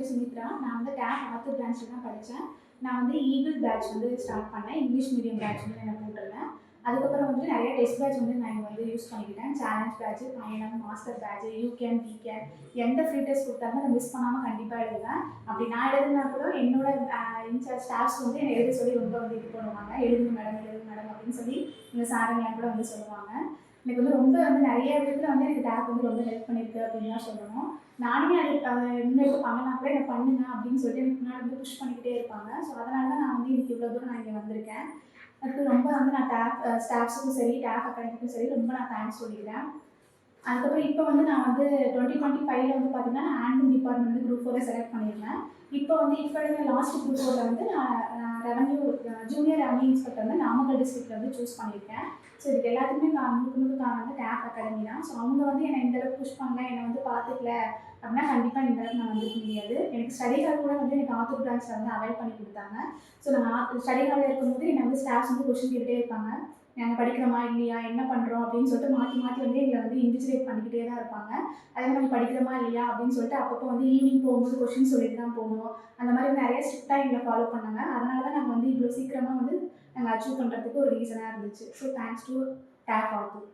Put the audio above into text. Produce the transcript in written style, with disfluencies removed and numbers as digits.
பேர் சுமித்ரா. நான் வந்து டேப் ஆத்தூர் பிரான்ச்சில் தான் படித்தேன். நான் வந்து ஈகிள் பேட்ச் வந்து ஸ்டார்ட் பண்ணேன். இங்கிலீஷ் மீடியம் பேட்ச் வந்து நான் போட்டிருந்தேன். அதுக்கப்புறம் வந்து நிறைய டெஸ்ட் பேட்ச் வந்து நான் இங்கே வந்து யூஸ் பண்ணிக்கிட்டேன். சேலஞ்ச் பேட்ச், பயணம், மாஸ்டர் பேட்ச், யூகேன், வீகேன் எந்த ஃப்ரீ டெஸ்ட் கொடுத்தாலும் அதை மிஸ் பண்ணாமல் கண்டிப்பாக எழுதுவேன். அப்படி நான் எழுதுனா கூட என்னோட இன்சார்ஜ் ஸ்டாஃப்ஸ் வந்து என்னை எழுத சொல்லி ரொம்ப வந்து இது பண்ணுவாங்க. எழுதுங்க மேடம் அப்படின்னு சொல்லி எங்கள் சாருங்கெல்லாம் கூட வந்து சொல்லுவாங்க. எனக்கு வந்து ரொம்ப வந்து நிறைய விதத்தில் வந்து எனக்கு டேப் வந்து ரொம்ப ஹெல்ப் பண்ணியிருக்கு அப்படின்னு தான் சொல்லணும். நானுமே அது முன்னெடுத்து பண்ணனா கூட என்ன பண்ணுங்க அப்படின்னு சொல்லிட்டு எனக்கு முன்னாடி வந்து புஷ் பண்ணிக்கிட்டே இருப்பாங்க. ஸோ அதனால தான் நான் வந்து இன்னைக்கு இவ்வளோ தூரம் நான் இங்கே வந்திருக்கேன். அதுக்கு ரொம்ப வந்து நான் ஸ்டாஃப்ஸுக்கும் சரி, டேப் அகாடமிக்கும் சரி ரொம்ப நான் தேங்க்ஸ் சொல்லிக்கிறேன். அதுக்கப்புறம் இப்போ வந்து நான் வந்து 2025ல வந்து பார்த்தீங்கன்னா, நான் ஹேண்ட்லூம் டிபார்ட்மெண்ட் வந்து குரூப் 4 செலக்ட் பண்ணியிருந்தேன். இப்போ எழுதின லாஸ்ட் குரூப் 4ல வந்து நான் ரெவென்யூ ஜூனியர் ரெவென்யூ இன்ஸ்பெக்டர் வந்து நாமக்கல் டிஸ்ட்ரிக்ட்ல வந்து சூஸ் பண்ணியிருக்கேன். ஸோ இதுக்கு எல்லாத்துக்குமே முழுக்க காரணம் வந்து டேப் அகாடமி தான். ஸோ அவங்க வந்து என்னை இந்த அளவுக்கு புஷ் பண்ணல, என்னை வந்து பார்த்துக்கல அப்படின்னா கண்டிப்பாக இந்த அளவுக்கு நான் வந்திருக்க முடியாது. எனக்கு ஸ்டடி ஹால் கூட வந்து எனக்கு ஆத்தூர் பிரான்ச்சில் வந்து அவைல் பண்ணி கொடுத்தாங்க. ஸோ நான் ஸ்டடி ஹாலில் இருக்கும்போது என்னை வந்து ஸ்டாஃப்ஸ் வந்து கொஸ்டின் கேட்டுகிட்டே இருப்பாங்க. நாங்கள் படிக்கிறோமா இல்லையா, என்ன பண்ணுறோம் அப்படின்னு சொல்லிட்டு மாற்றி மாற்றி வந்து எங்களை வந்து இன்விஜிலேட் பண்ணிக்கிட்டே தான் இருப்பாங்க. அதே மாதிரி நம்ம படிக்கிறோமா இல்லையா அப்படின்னு சொல்லிட்டு அப்பப்போ வந்து ஈவினிங் போகும்போது கொஸ்டின் சொல்லிட்டு தான் போகணும். அந்த மாதிரி நிறைய ஸ்ட்ரிக்டாக எங்களை ஃபாலோ பண்ணாங்க. அதனால தான் நாங்கள் வந்து இவ்வளோ சீக்கிரமாக வந்து நாங்கள் அச்சீவ் பண்ணுறதுக்கு ஒரு ரீசனாக இருந்துச்சு. ஸோ தேங்க்ஸ் டு டேப் ஆத்தூர்.